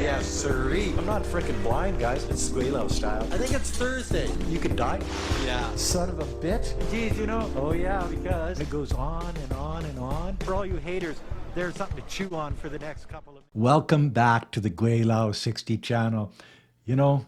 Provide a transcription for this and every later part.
Yes, sirree. I'm not freaking blind, guys. It's Gweilo style. I think it's Thursday. You could die. Yeah. Son of a bitch. Geez, you know. Oh, yeah, because it goes on and on and on. For all you haters, there's something to chew on for the next couple of... Welcome back to the Gweilo 60 channel. You know,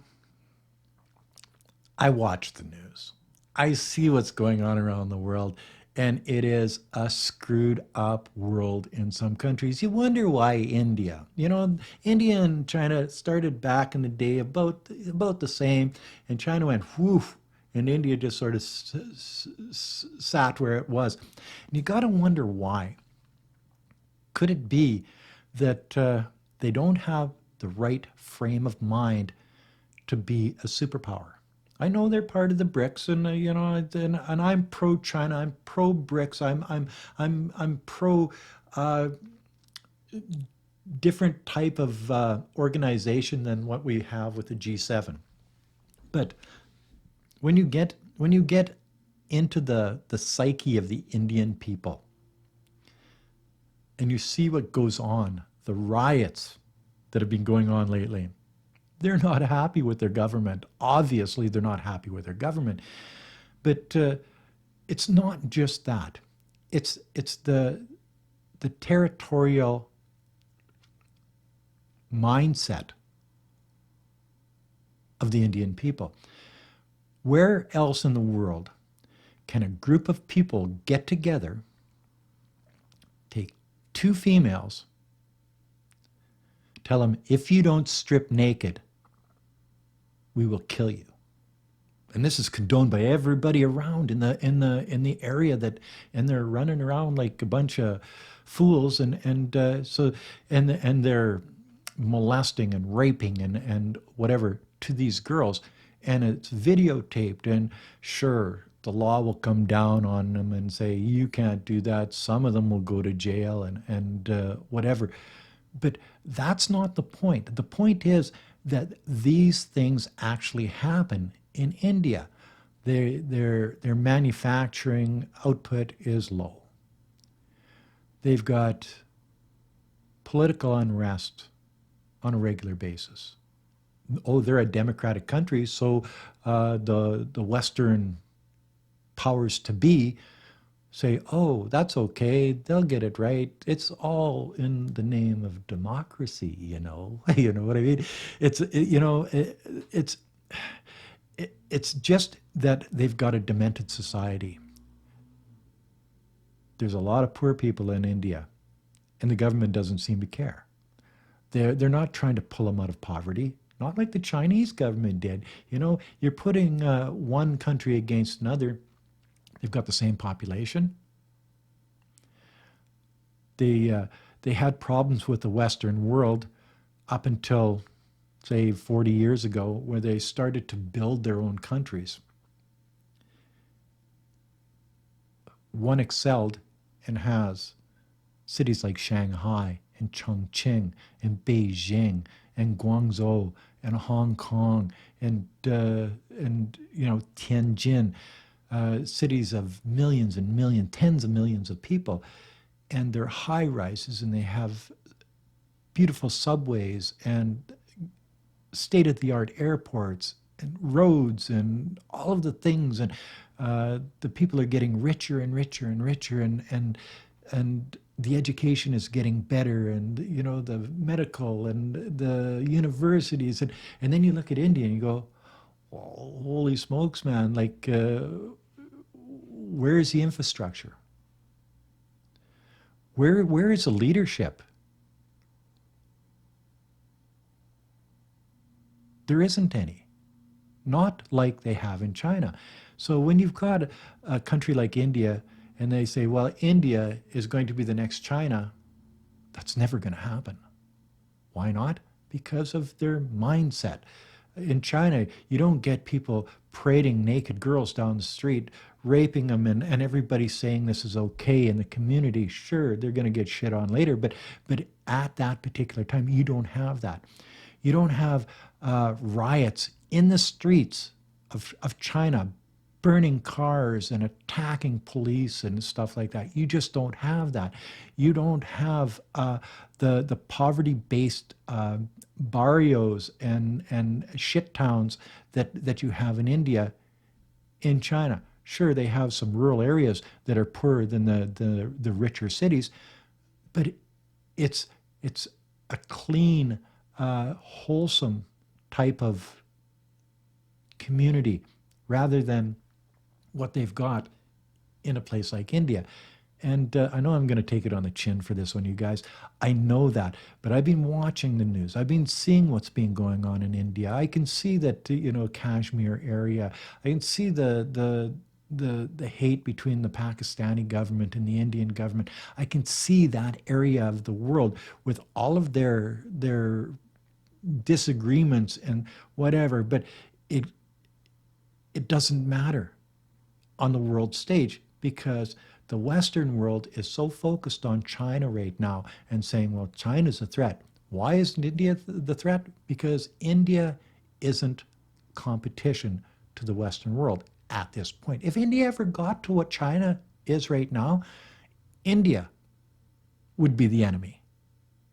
I watch the news. I see what's going on around the world, and it is a screwed up world in some countries. You wonder why India. You know, India and China started back in the day about the same, and China went whoof, and India just sort of sat where it was. And you got to wonder why. Could it be that they don't have the right frame of mind to be a superpower? I know they're part of the BRICS, and you know, and I'm pro China. I'm pro BRICS. I'm pro different type of organization than what we have with the G7. But when you get into the psyche of the Indian people, and you see what goes on, the riots that have been going on lately, they're not happy with their government. Obviously, they're not happy with their government. But it's not just that. It's the territorial mindset of the Indian people. Where else in the world can a group of people get together, take two females, tell them, if you don't strip naked, we will kill you? And this is condoned by everybody around in the area, that, and they're running around like a bunch of fools, and they're molesting and raping and whatever to these girls, and it's videotaped, and sure, the law will come down on them and say you can't do that. Some of them will go to jail and whatever. But that's not the point. The point is that these things actually happen in India. Their manufacturing output is low. They've got political unrest on a regular basis. Oh, they're a democratic country, so the Western powers to be say, oh, that's okay, they'll get it right. It's all in the name of democracy, you know. You know what I mean? It's just that they've got a demented society. There's a lot of poor people in India, and the government doesn't seem to care. They're not trying to pull them out of poverty, not like the Chinese government did. You know, you're putting one country against another. They've got the same population. They had problems with the Western world up until, say, 40 years ago, where they started to build their own countries. One excelled and has cities like Shanghai and Chongqing and Beijing and Guangzhou and Hong Kong and you know, Tianjin. Cities of millions and millions, tens of millions of people, and they're high rises, and they have beautiful subways and state-of-the-art airports and roads and all of the things, and the people are getting richer and richer and richer, and the education is getting better, and you know, the medical and the universities, and then you look at India and you go, oh, holy smokes, man, like where is the infrastructure? Where is the leadership? There isn't any. Not like they have in China. So when you've got a country like India, and they say, well, India is going to be the next China, that's never going to happen. Why not? Because of their mindset. In China, you don't get people parading naked girls down the street, raping them, and everybody saying this is okay in the community. Sure, they're going to get shit on later, but at that particular time, you don't have that. You don't have riots in the streets of China burning cars and attacking police and stuff like that. You just don't have that. You don't have the poverty-based barrios and shit towns that you have in India in China. Sure, they have some rural areas that are poorer than the richer cities, but it's it's a clean, wholesome type of community rather than what they've got in a place like India. And I know I'm going to take it on the chin for this one, you guys. I know that, but I've been watching the news. I've been seeing what's been going on in India. I can see that, Kashmir area. I can see the hate between the Pakistani government and the Indian government. I can see that area of the world with all of their disagreements and whatever. But it it doesn't matter on the world stage because the Western world is so focused on China right now and saying, well, China's a threat. Why isn't India the threat? Because India isn't competition to the Western world at this point. If India ever got to what China is right now, India would be the enemy.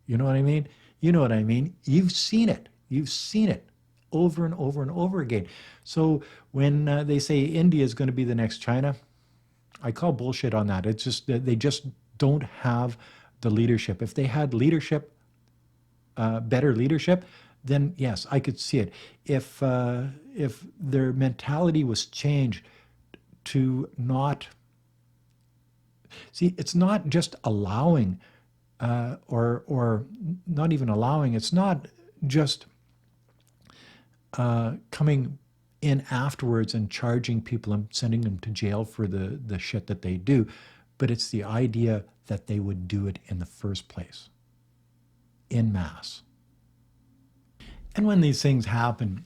You know what I mean? You know what I mean? You've seen it. You've seen it over and over and over again. So when they say India is going to be the next China, I call bullshit on that. It's just that they just don't have the leadership. If they had leadership, better leadership, then yes, I could see it. If their mentality was changed to not see, it's not just allowing, or not even allowing. It's not just coming in afterwards and charging people and sending them to jail for the shit that they do, but it's the idea that they would do it in the first place, in mass. And when these things happen,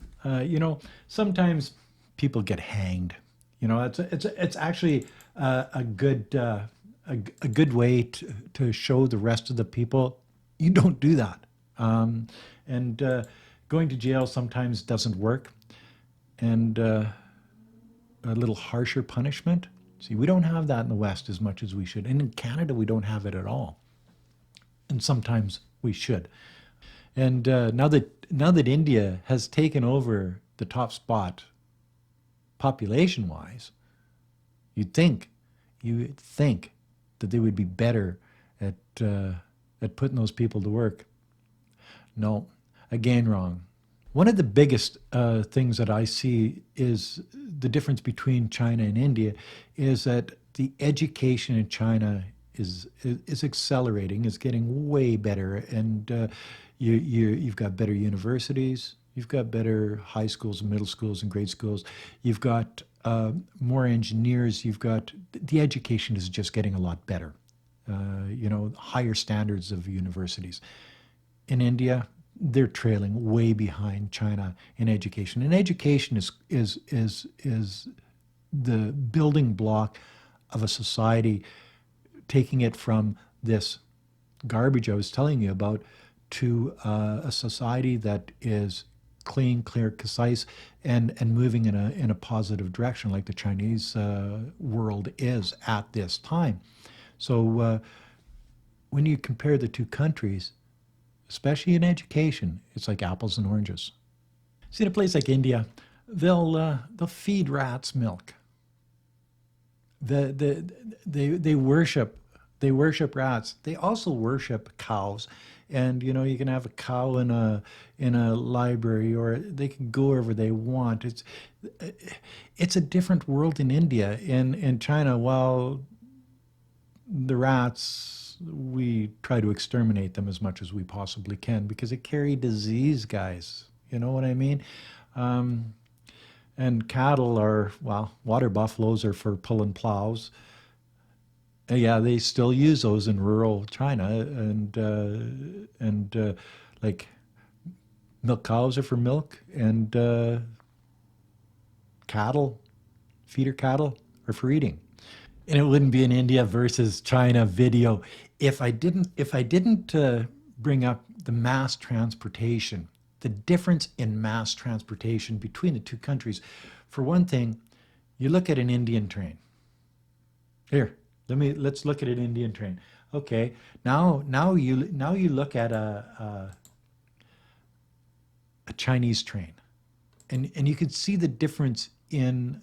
sometimes people get hanged. It's actually a good a good way to show the rest of the people you don't do that. And going to jail sometimes doesn't work. And a little harsher punishment. See, we don't have that in the West as much as we should. And in Canada, we don't have it at all. And sometimes we should. And now that India has taken over the top spot population-wise, you'd think that they would be better at putting those people to work. No, again, wrong. One of the biggest things that I see is the difference between China and India is that the education in China is accelerating, is getting way better, and you've got better universities, you've got better high schools and middle schools and grade schools, you've got more engineers, you've got the education is just getting a lot better. Higher standards of universities. In India, they're trailing way behind China in education. And education is the building block of a society, taking it from this garbage I was telling you about to a society that is clean, clear, concise, and moving in a positive direction, like the Chinese world is at this time. So when you compare the two countries, especially in education, it's like apples and oranges. See, in a place like India, they'll feed rats milk. They worship rats. They also worship cows, and you can have a cow in a library, or they can go wherever they want. It's a different world in India. In China, while the rats, we try to exterminate them as much as we possibly can because they carry disease, guys. You know what I mean? And cattle are, well, water buffaloes are for pulling plows. Yeah, they still use those in rural China, and like milk cows are for milk, and cattle, feeder cattle, are for eating. And it wouldn't be an India versus China video if I didn't bring up the mass transportation, the difference in mass transportation between the two countries. For one thing, You look at an Indian train. Here, let's look at an Indian train. Okay, now you look at a Chinese train, and you can see the difference in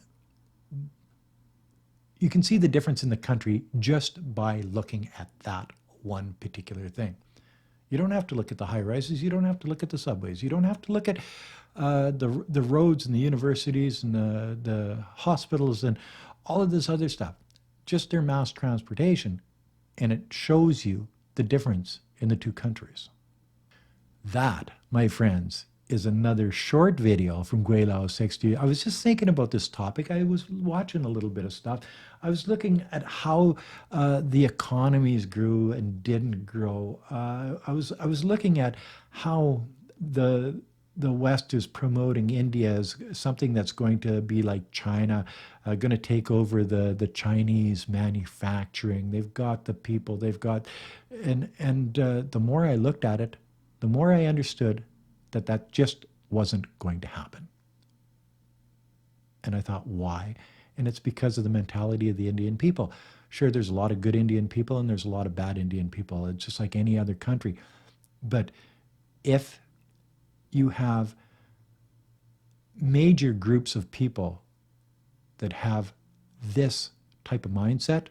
the country just by looking at that one particular thing. You don't have to look at the high rises. You don't have to look at the subways. You don't have to look at the roads and the universities and the hospitals and all of this other stuff. Just their mass transportation, and it shows you the difference in the two countries. That, my friends, is another short video from Gweilo 60. I was just thinking about this topic. I was watching a little bit of stuff. I was looking at how the economies grew and didn't grow. I was looking at how the West is promoting India as something that's going to be like China, going to take over the Chinese manufacturing. They've got the people. They've got, and the more I looked at it, the more I understood that just wasn't going to happen. And I thought, why? And it's because of the mentality of the Indian people. Sure, there's a lot of good Indian people and there's a lot of bad Indian people. It's just like any other country. But if you have major groups of people that have this type of mindset,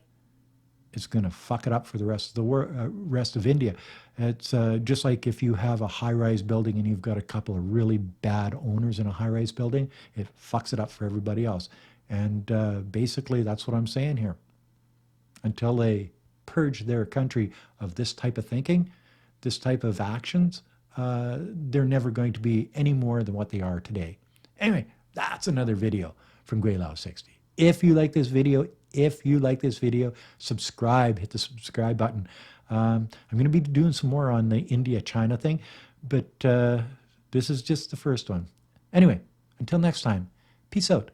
it's going to fuck it up for the rest of the rest of India. It's just like if you have a high-rise building and you've got a couple of really bad owners in a high-rise building, it fucks it up for everybody else. And basically, that's what I'm saying here. Until they purge their country of this type of thinking, this type of actions, they're never going to be any more than what they are today. Anyway, that's another video from Gweilo 60. If you like this video, subscribe, hit the subscribe button. I'm going to be doing some more on the India-China thing, but this is just the first one. Anyway, until next time, peace out.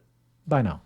Bye now.